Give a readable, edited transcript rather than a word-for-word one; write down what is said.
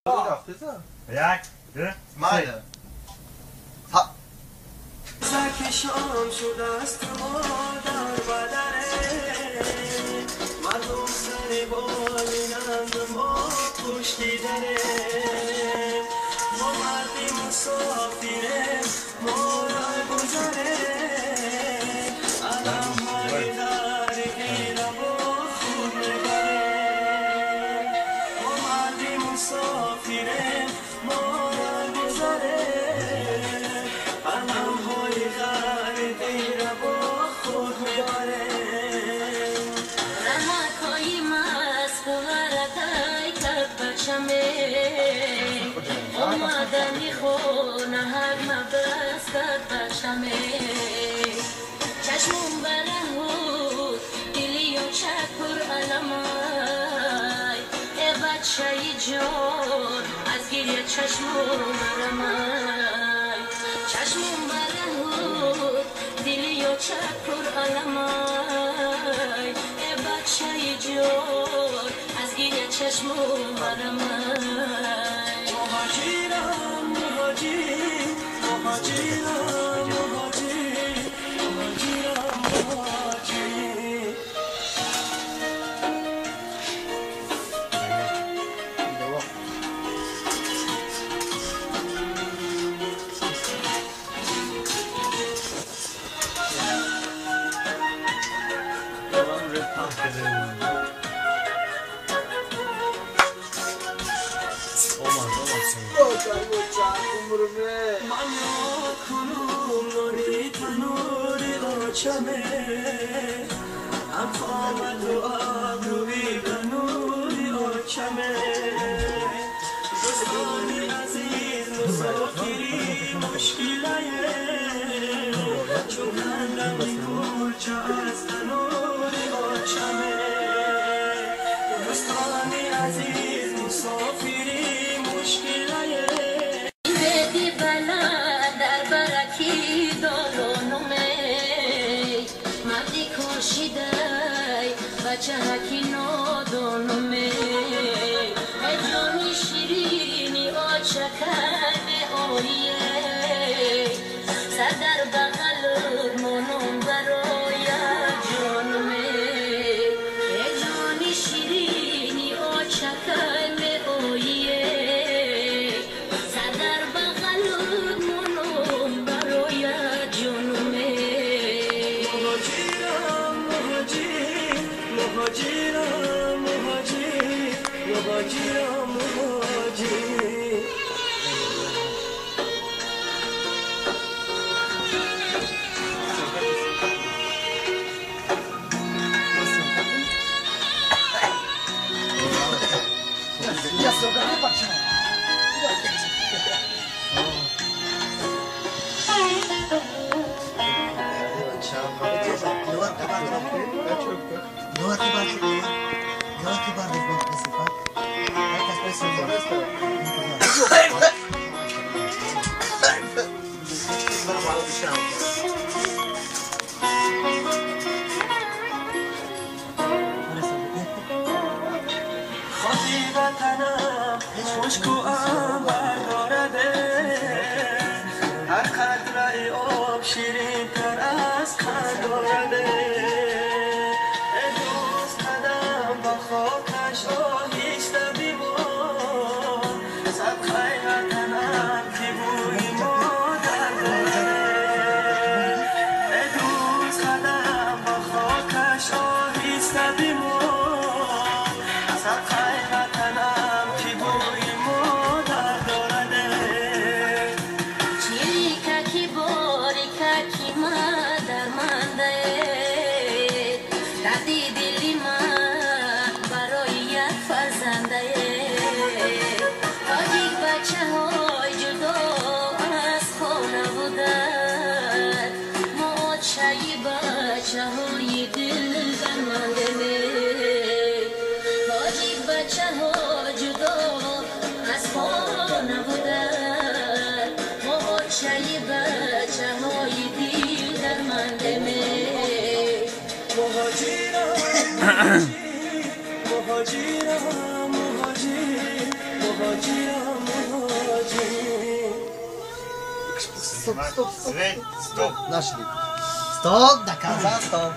یک دو ماله ها زکشان شده است ما در بدنه مردم سر بالینند ما پشتی دره ما مردی مسافره ما را گذره علم های در ایره با خود نبره ما مردی مسافره ما را گذره علم های در ایره با خود میبره رمکای مست غرقای کرد بچمه اومدنی خونه هر مبست کرد بچمه چشمون برهود دلی و چکر علمای ای بچه جان از گریه چشمون برمای چشمون برهود دلی و چکر علمای ای بچه جان از گریه چشمون برمای مهاجرم مهاجر مهاجرم مهاجر مهاجرم مهاجر من یا کنم نوری تنوری آچمه افامد و ابروی بنوری آچمه دوستانی عزیز مسافری مشکله چون کندم کلچه از تنوری آچمه دوستانی عزیز مسافری مشکله بدی بلا در برکی دارونومه مردی کشیده بچه هکی نادونومه جانی شیرینی آچکن آیه سر در بغل منم برای جانومه جانی شیرینی آچکن آیه مهاجرم مهاجر مهاجرم مهاجر خاطی وطنم خشک و عنبر دارده هر قطره آب شیرین تر از قند دارده ای دوست قدم با خاکش آهیسته بیبار صدقه وطنم که بوی مادر دارده ای دوست قدم با خاکش آهیسته بیبار صدقه وطنم که بوی مادر دارده چیریکا کی باریکا کی مادر منده دردی دلی من برای یک فرزنده تاجیک بچه های جدا از خانه بودن ما چایی بچه های دل برمنده تاجیک بچه ها جدا از خانه بودن ما چایی بچه های دل درمنده مهاجرم مهاجرم مهاجر مهاجرم Stop, stop, stop. 2, stop. Našli. Stop, da kaza, stop.